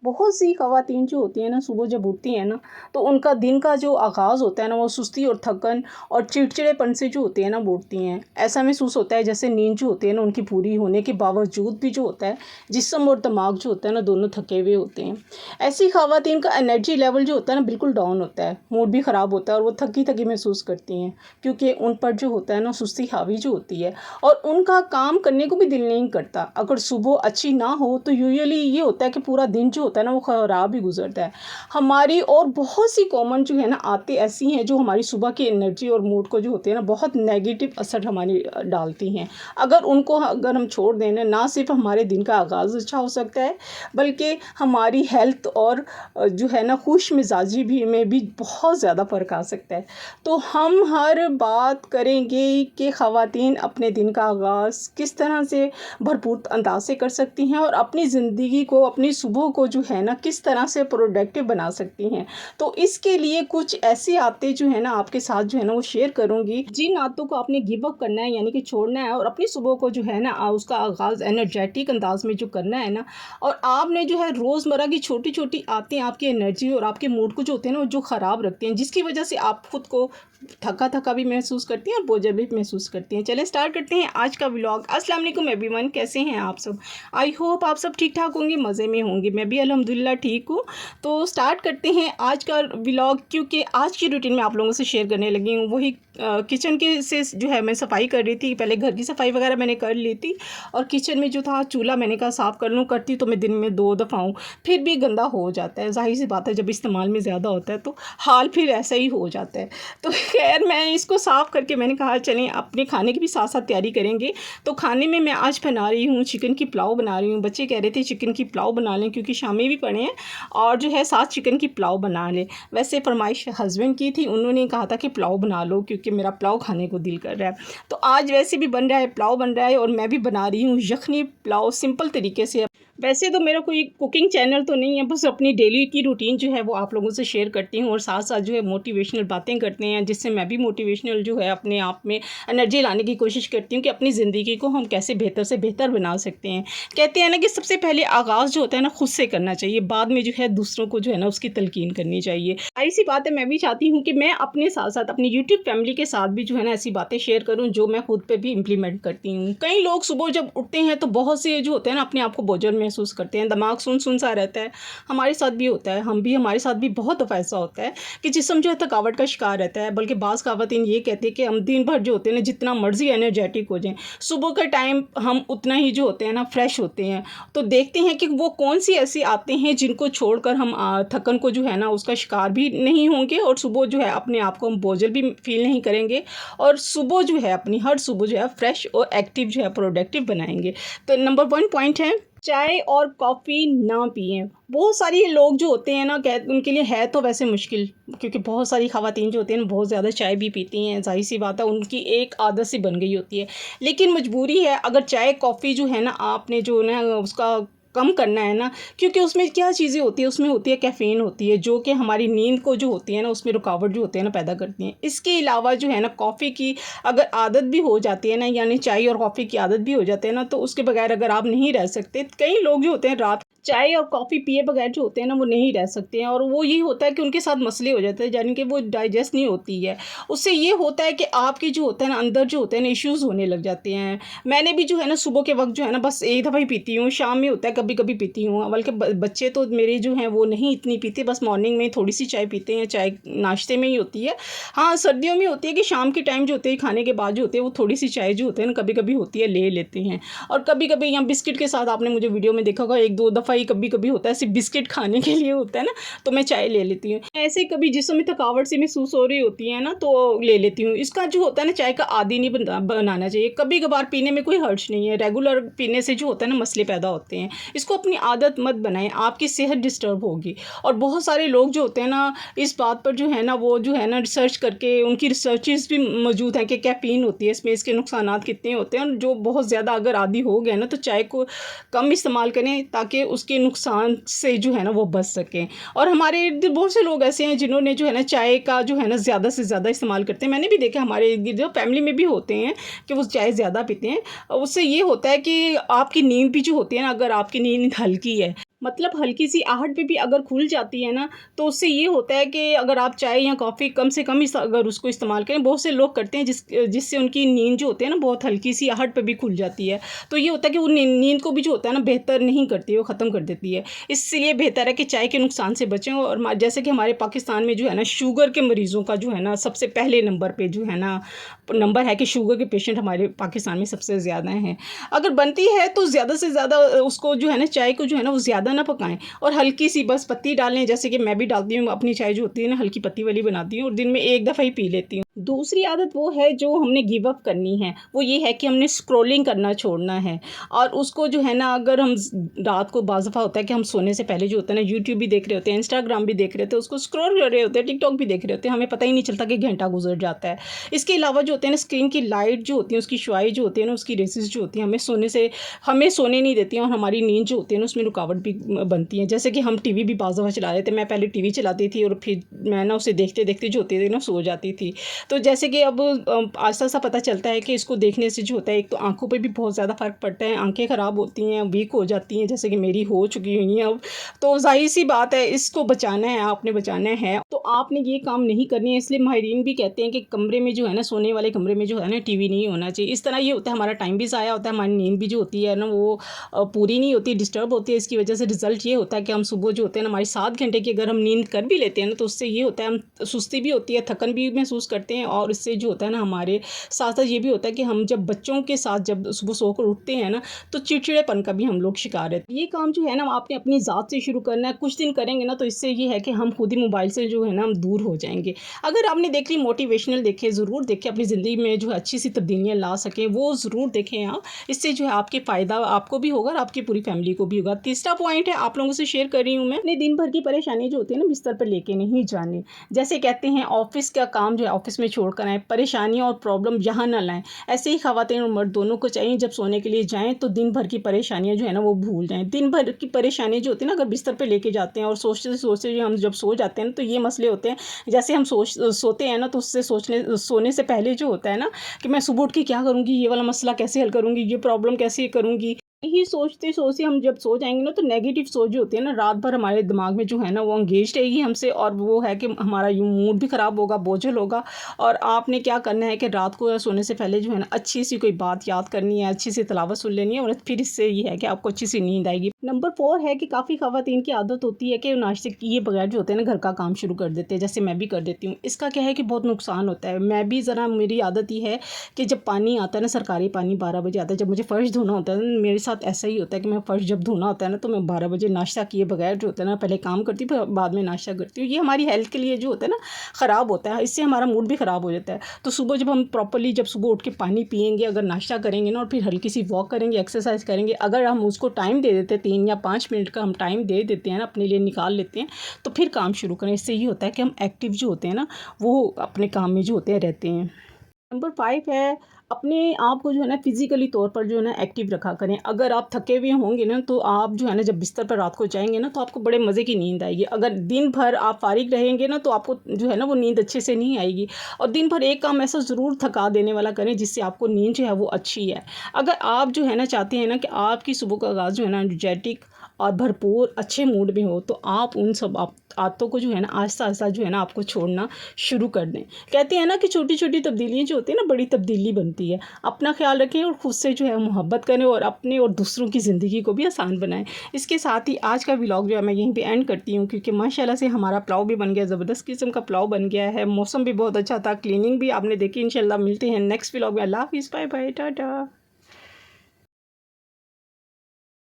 बहुत सी ख़वातीन जो होती हैं ना, सुबह जब उठती हैं ना, तो उनका दिन का जो आगाज़ होता है ना, वो सुस्ती और थकन और चिड़चिड़ेपन से जो होती है ना, वो उठती हैं। ऐसा महसूस होता है जैसे नींद जो होती है ना, उनकी पूरी होने के बावजूद भी जो होता है, जिस्म और दिमाग जो होता है ना, दोनों थके हुए होते हैं। ऐसी ख़वातीन का एनर्जी लेवल जो होता है ना, बिल्कुल डाउन होता है, मूड भी ख़राब होता है और वो थकी-थकी महसूस करती हैं, क्योंकि उन पर जो होता है ना, सुस्ती हावी जो होती है और उनका काम करने को भी दिल नहीं करता। अगर सुबह अच्छी ना हो, तो यूजुअली ये होता है कि पूरा दिन जो होता है ना, वो ख़राब ही गुज़रता है। हमारी और बहुत सी कॉमन जो है ना आदतें ऐसी हैं, जो हमारी सुबह की एनर्जी और मूड को जो होती है ना, बहुत नेगेटिव असर हमारी डालती हैं। अगर हम छोड़ दें ना सिर्फ़ हमारे दिन का आगाज़ अच्छा हो सकता है, बल्कि हमारी हेल्थ और जो है ना खुश मिजाजी भी में भी बहुत ज़्यादा फ़र्क आ सकता है। तो हम हर बात करेंगे कि ख़वातीन अपने दिन का आगाज़ किस तरह से भरपूर अंदाज से कर सकती हैं और अपनी ज़िंदगी को, अपनी सुबह को जो है ना, किस तरह से प्रोडक्टिव बना सकती हैं। तो इसके लिए कुछ ऐसी आदतें जो है ना, आपके साथ जो है ना, वो शेयर करूँगी। जिन आदतों को आपने गिव अप करना है, यानी कि छोड़ना है और अपनी सुबह को जो है ना, उसका आगाज़ एनर्जेटिक अंदाज में जो करना है ना, और आपने जो है रोज़मर्रा की छोटी-छोटी आदतें आपकी एनर्जी और आपके मूड को जो होते हैं ना, वो जो ख़राब रखती हैं, जिसकी वजह से आप खुद को थका-थका भी महसूस करती हैं और बोझिल भी महसूस करती हैं। चलिए स्टार्ट करते हैं आज का व्लॉग। अस्सलाम वालेकुम एवरीवन, कैसे हैं आप सब? आई होप आप सब ठीक-ठाक होंगे, मज़े में होंगे। मैं भी अल्हम्दुलिल्लाह ठीक हूँ। तो स्टार्ट करते हैं आज का व्लॉग, क्योंकि आज की रूटीन में आप लोगों से शेयर करने लगी हूँ। वही किचन के से जो है मैं सफाई कर रही थी। पहले घर की सफाई वगैरह मैंने कर ली थी और किचन में जो था चूल्हा मैंने कहा साफ़ कर लूँ। करती तो मैं दिन में 2 दफ़ा हूँ, फिर भी गंदा हो जाता है। ज़ाहिर-सी बात है, जब इस्तेमाल में ज़्यादा होता है तो हाल फिर ऐसा ही हो जाता है। तो खैर मैं इसको साफ़ करके मैंने कहा चलें अपने खाने की भी साथ-साथ तैयारी करेंगे। तो खाने में मैं आज बना रही हूँ चिकन की पुलाव बना रही हूँ। बच्चे कह रहे थे चिकन की पुलाव बना लें, क्योंकि शामी भी पड़े हैं और जो है साथ चिकन की पुलाव बना लें। वैसे फ़रमाइश हस्बैंड की थी, उन्होंने कहा था कि पुलाव बना लो, क्योंकि मेरा पुलाव खाने को दिल कर रहा है। तो आज वैसे भी बन रहा है, पुलाव बन रहा है और मैं भी बना रही हूँ यखनी पुलाव सिंपल तरीके से। वैसे तो मेरा कोई कुकिंग चैनल तो नहीं है, बस अपनी डेली की रूटीन जो है वो आप लोगों से शेयर करती हूँ और साथ-साथ जो है मोटिवेशनल बातें करते हैं, जिससे मैं भी मोटिवेशनल जो है अपने आप में एनर्जी लाने की कोशिश करती हूँ कि अपनी ज़िंदगी को हम कैसे बेहतर से बेहतर बना सकते हैं। कहते हैं ना कि सबसे पहले आगाज़ जो होता है ना खुद से करना चाहिए, बाद में जो है दूसरों को जो है ना उसकी तलकीन करनी चाहिए। ज़ाहिर-सी बात है, मैं भी चाहती हूँ कि मैं अपने साथ-साथ अपनी यूट्यूब फैमिली के साथ भी जो है ना ऐसी बातें शेयर करूँ, जो मैं खुद पे भी इम्प्लीमेंट करती हूँ। कई लोग सुबह जब उठते हैं तो बहुत से जो होते हैं ना अपने आप को बोझिल महसूस करते हैं, दिमाग सुन-सुन सा रहता है। हमारे साथ भी होता है, हमारे साथ भी बहुत दफ़ा ऐसा होता है कि जिस्म जो है थकावट का शिकार रहता है। बल्कि बाज़ ख़वातीन ये कहती है कि हम दिन भर जो होते हैं ना, जितना मर्ज़ी एनर्जेटिक हो जाएँ, सुबह के टाइम हम उतना ही जो होते हैं ना फ्रेश होते हैं। तो देखते हैं कि वो कौन-सी ऐसी आदतें हैं जिनको छोड़कर हम थकन को जो है ना उसका शिकार भी नहीं होंगे और सुबह जो है अपने आप को हम बोझिल भी फ़ील नहीं करेंगे और सुबह जो है अपनी हर सुबह जो है फ्रेश और एक्टिव जो है प्रोडक्टिव बनाएँगे। तो नंबर 1 पॉइंट है, चाय और कॉफ़ी ना पिएँ। बहुत सारी लोग जो होते हैं ना उनके लिए है तो वैसे मुश्किल, क्योंकि बहुत सारी ख़वातीन जो होती हैं ना बहुत ज़्यादा चाय भी पीती हैं। ज़ाहिर-सी बात है, उनकी एक आदत सी बन गई होती है। लेकिन मजबूरी है, अगर चाय कॉफ़ी जो है ना आपने जो ना उसका कम करना है ना, क्योंकि उसमें क्या चीज़ें होती हैं, उसमें होती है कैफ़ीन होती है, जो कि हमारी नींद को जो होती है ना उसमें रुकावट जो होती है ना पैदा करती हैं। इसके अलावा जो है ना कॉफ़ी की अगर आदत भी हो जाती है ना, यानी चाय और कॉफ़ी की आदत भी हो जाती है ना, तो उसके बगैर अगर आप नहीं रह सकते। कई लोग जो होते हैं रात चाय और कॉफ़ी पिए बगैर जो होते हैं ना वो नहीं रह सकते हैं और वो ये होता है कि उनके साथ मसले हो जाते हैं, यानी कि वो डाइजेस्ट नहीं होती है। उससे ये होता है कि आपकी जो होता है ना अंदर जो होते हैं ना इश्यूज़ होने लग जाते हैं। मैंने भी जो है ना सुबह के वक़्त जो है ना बस एक दफ़ा ही पीती हूँ, शाम में होता है कभी-कभी पीती हूँ। बल्कि बच्चे तो मेरे जो हैं वो नहीं इतनी पीते, बस मॉर्निंग में थोड़ी-सी चाय पीते हैं, चाय नाश्ते में ही होती है। हाँ, सर्दियों में होती है कि शाम के टाइम जो होते हैं खाने के बाद जो होते हैं वो थोड़ी-सी चाय जो होते हैं ना कभी-कभी होती है, ले लेते हैं। और कभी-कभी या बिस्किट के साथ आपने मुझे वीडियो में देखा होगा 1-2 दफ़ा ही कभी-कभी होता है, सिर्फ़ बिस्किट खाने के लिए होता है ना, तो मैं चाय ले लेती हूँ। ऐसे ही कभी जिस्म में थकावट सी महसूस हो रही होती है ना, तो ले लेती हूँ। इसका जो होता है ना चाय का आदी नहीं बनाना चाहिए। कभी-कभार पीने में कोई हर्ज नहीं है, रेगुलर पीने से जो होता है ना मसले पैदा होते हैं। इसको अपनी आदत मत बनाएँ, आपकी सेहत डिस्टर्ब होगी। और बहुत सारे लोग जो होते हैं ना इस बात पर जो है ना वो जो है ना रिसर्च करके उनकी रिसर्चेज़ भी मौजूद हैं कि कैफ़ीन होती है इसमें, इसके नुकसानात कितने होते हैं और जो बहुत ज़्यादा अगर आदी हो गए ना तो चाय को कम इस्तेमाल करें ताकि उसके नुकसान से जो है ना वो बच सकें। और हमारे इर्द-गिर्द बहुत से लोग ऐसे हैं जिन्होंने जो है ना चाय का जो है ना ज़्यादा से ज़्यादा इस्तेमाल करते हैं। मैंने भी देखा हमारे इर्द-गिर्द फैमिली में भी होते हैं कि वो चाय ज़्यादा पीते हैं। उससे ये होता है कि आपकी नींद भी जो होती है ना, अगर आपकी नींद हल्की है मतलब हल्की सी आहट भी अगर खुल जाती है ना, तो उससे ये होता है कि अगर आप चाय या कॉफ़ी कम से कम अगर उसको इस्तेमाल करें, बहुत से लोग करते हैं जिससे उनकी नींद जो होती है ना, बहुत हल्की सी आहट पे भी खुल जाती है। तो ये होता है कि वो नींद को भी जो होता है ना, बेहतर नहीं करती है, वो ख़त्म कर देती है। इसलिए बेहतर है कि चाय के नुकसान से बचें। और जैसे कि हमारे पाकिस्तान में जो है ना, शुगर के मरीज़ों का जो है ना, सबसे पहले नंबर पे जो है ना, नंबर है कि शुगर के पेशेंट हमारे पाकिस्तान में सबसे ज़्यादा हैं। अगर बनती है तो ज़्यादा से ज़्यादा उसको जो है ना, चाय को जो है ना, वो ज़्यादा ना पकाएँ और हल्की सी बस पत्ती डालें, जैसे कि मैं भी डालती हूँ। अपनी चाय जो होती है ना, हल्की पत्ती वाली बनाती हूँ और दिन में एक दफ़ा ही पी लेती हूँ। दूसरी आदत वो है जो हमने गिव अप करनी है, वो ये है कि हमने स्क्रॉलिंग करना छोड़ना है। और उसको जो है ना, अगर हम रात को बाज़ दफ़ा होता है कि हम सोने से पहले जो होता है ना, यूट्यूब भी देख रहे होते हैं, इंस्टाग्राम भी देख रहे होते हैं, उसको स्क्रॉल कर रहे होते हैं, टिकटॉक भी देख रहे होते हैं, हमें पता ही नहीं चलता कि घंटा गुजर जाता है। इसके अलावा जो होते हैं ना, स्क्रीन की लाइट जो होती है, उसकी शुआएं जो होती है ना, उसकी रेसेस जो होती हैं, हमें सोने नहीं देती हैं और हमारी नींद जो होती है ना, उसमें रुकावट भी बनती है। जैसे कि हम टीवी भी बाज़ दफ़ा चला रहे थे, मैं पहले टीवी चलाती थी और फिर मैं ना उसे देखते देखते जो होती थी ना, सो जाती थी। तो जैसे कि अब आहिस्ता-आहिस्ता पता चलता है कि इसको देखने से जो होता है, एक तो आँखों पे भी बहुत ज़्यादा फ़र्क पड़ता है, आँखें ख़राब होती हैं, वीक हो जाती हैं, जैसे कि मेरी हो चुकी हुई हैं अब। तो ज़ाहिर-सी बात है, इसको बचाना है, आपने बचाना है, तो आपने ये काम नहीं करनी है। इसलिए माहिरीन भी कहते हैं कि कमरे में जो है ना, सोने वाले कमरे में जो है ना, टीवी नहीं होना चाहिए। इस तरह ये होता है, हमारा टाइम भी ज़ाया होता है, हमारी नींद भी जो होती है ना, वो पूरी नहीं होती, डिस्टर्ब होती है। इसकी वजह से रिज़ल्ट ये होता है कि हम सुबह जो होते हैं ना, हमारी 7 घंटे की अगर हम नींद कर भी लेते हैं ना, तो उससे ये होता है, हम सुस्ती भी होती है, थकन भी महसूस करते हैं और इससे जो होता है ना, हमारे साथ-साथ ये भी होता है कि हम जब बच्चों के साथ जब सुबह सोकर उठते हैं ना, तो चिड़चिड़ेपन का भी हम लोग शिकार रहते हैं। ये काम जो है ना, आपने अपनी ज़ात से शुरू करना है। कुछ दिन करेंगे ना, तो इससे ये है कि हम खुद ही मोबाइल से जो है ना, हम दूर हो जाएँगे। अगर आपने देख ली मोटिवेशनल देखें, ज़रूर देखें, अपनी ज़िंदगी में जो है अच्छी-सी तब्दीलियाँ ला सकें, वो ज़रूर देखें आप। इससे जो है आपके फ़ायदा आपको भी होगा और आपकी पूरी फैमिली को भी होगा। तीसरा पॉइंट है, आप लोगों से शेयर कर रही हूँ मैं, अपने दिन भर की परेशानी जो होती है ना, बिस्तर पर लेके नहीं जानी। जैसे कहते हैं, ऑफ़िस का काम जो है ऑफ़िस में छोड़कर आएँ, परेशानियाँ और प्रॉब्लम यहाँ ना लाएँ। ऐसे ही ख़वातीन और मर्द दोनों को चाहिए, जब सोने के लिए जाएँ तो दिन भर की परेशानियाँ जो है ना, वो भूल जाएँ। दिन भर की परेशानी जो होती है ना, अगर बिस्तर पे लेके जाते हैं और सोचते-सोचते जो हम जब सो जाते हैं ना, तो ये मसले होते हैं। जैसे हम सोते हैं ना, तो उससे सोने से पहले जो होता है ना, कि मैं सुबह उठ के क्या करूँगी, ये वाला मसला कैसे हल करूँगी, ये प्रॉब्लम कैसे करूँगी। यही सोचते-सोचते हम जब सो जाएँगे ना, तो नेगेटिव सोच जो होती है ना, रात भर हमारे दिमाग में जो है ना, वो एंगेज रहेगी हमसे और वो है कि हमारा यूँ मूड भी ख़राब होगा, बोझिल होगा। और आपने क्या करना है कि रात को सोने से पहले जो है ना, अच्छी-सी कोई बात याद करनी है, अच्छी-सी तिलावत सुन लेनी है और फिर इससे ये है कि आपको अच्छी-सी नींद आएगी। नंबर 4 है कि काफ़ी ख़वातीन की आदत होती है कि नाश्ते किए बगैर जो होते हैं ना, घर का काम शुरू कर देते हैं, जैसे मैं भी कर देती हूँ। इसका क्या है कि बहुत नुकसान होता है। मैं भी ज़रा मेरी आदत ये है कि जब पानी आता है ना, सरकारी पानी 12 बजे आता है, जब मुझे फ़र्श धोना होता है ना, मेरे साथ ऐसा ही होता है कि मैं फ़र्श जब धोना होता है ना, तो मैं 12 बजे नाश्ता किए बगैर जो होता है ना, पहले काम करती हूँ, फिर बाद में नाश्ता करती हूँ। ये हमारी हेल्थ के लिए जो होता है ना, ख़राब होता है, इससे हमारा मूड भी ख़राब हो जाता है। तो सुबह जब हम प्रॉपर्ली जब सुबह उठ के पानी पिएँगे, अगर नाश्ता करेंगे ना और फिर हल्की सी वॉक करेंगे, एक्सरसाइज़ करेंगे, अगर हम उसको टाइम दे देते हैं, 3 या 5 मिनट का हम टाइम दे देते हैं ना, अपने लिए निकाल लेते हैं, तो फिर काम शुरू करें। इससे ये होता है कि हम एक्टिव जो होते हैं ना, वो अपने काम में जो होते हैं रहते हैं। नंबर 5 है, अपने आप को जो है ना, फ़िज़िकली तौर पर जो है ना, एक्टिव रखा करें। अगर आप थके हुए होंगे ना, तो आप जो है ना, जब बिस्तर पर रात को जाएँगे ना, तो आपको बड़े मज़े की नींद आएगी। अगर दिन भर आप फ़ारिग रहेंगे ना, तो आपको जो है ना, वो नींद अच्छे से नहीं आएगी। और दिन भर एक काम ऐसा ज़रूर थका देने वाला करें, जिससे आपको नींद जो है वो अच्छी है। अगर आप जो है ना, चाहते हैं ना कि आपकी सुबह का आगाज़ जो है ना, एनर्जेटिक और भरपूर अच्छे मूड में हो, तो आप उन सब आदतों को जो है ना, आहिस्ता-आहिस्ता जो है ना, आपको छोड़ना शुरू कर दें। कहते हैं ना कि छोटी-छोटी तब्दीलियाँ जो होती हैं ना, बड़ी तब्दीली बनती है। अपना ख़्याल रखें और खुद से जो है मोहब्बत करें और अपने और दूसरों की ज़िंदगी को भी आसान बनाएँ। इसके साथ ही आज का व्लॉग जो है मैं यहीं पे एंड करती हूँ, क्योंकि माशाल्लाह से हमारा पुलाव भी बन गया, ज़बरदस्त किस्म का पुलाव बन गया है। मौसम भी बहुत अच्छा था, क्लीनिंग भी आपने देखी। इंशाल्लाह मिलते हैं नेक्स्ट व्लॉग में। अल्लाह हाफ़िज़, बाय बाय, टाटा।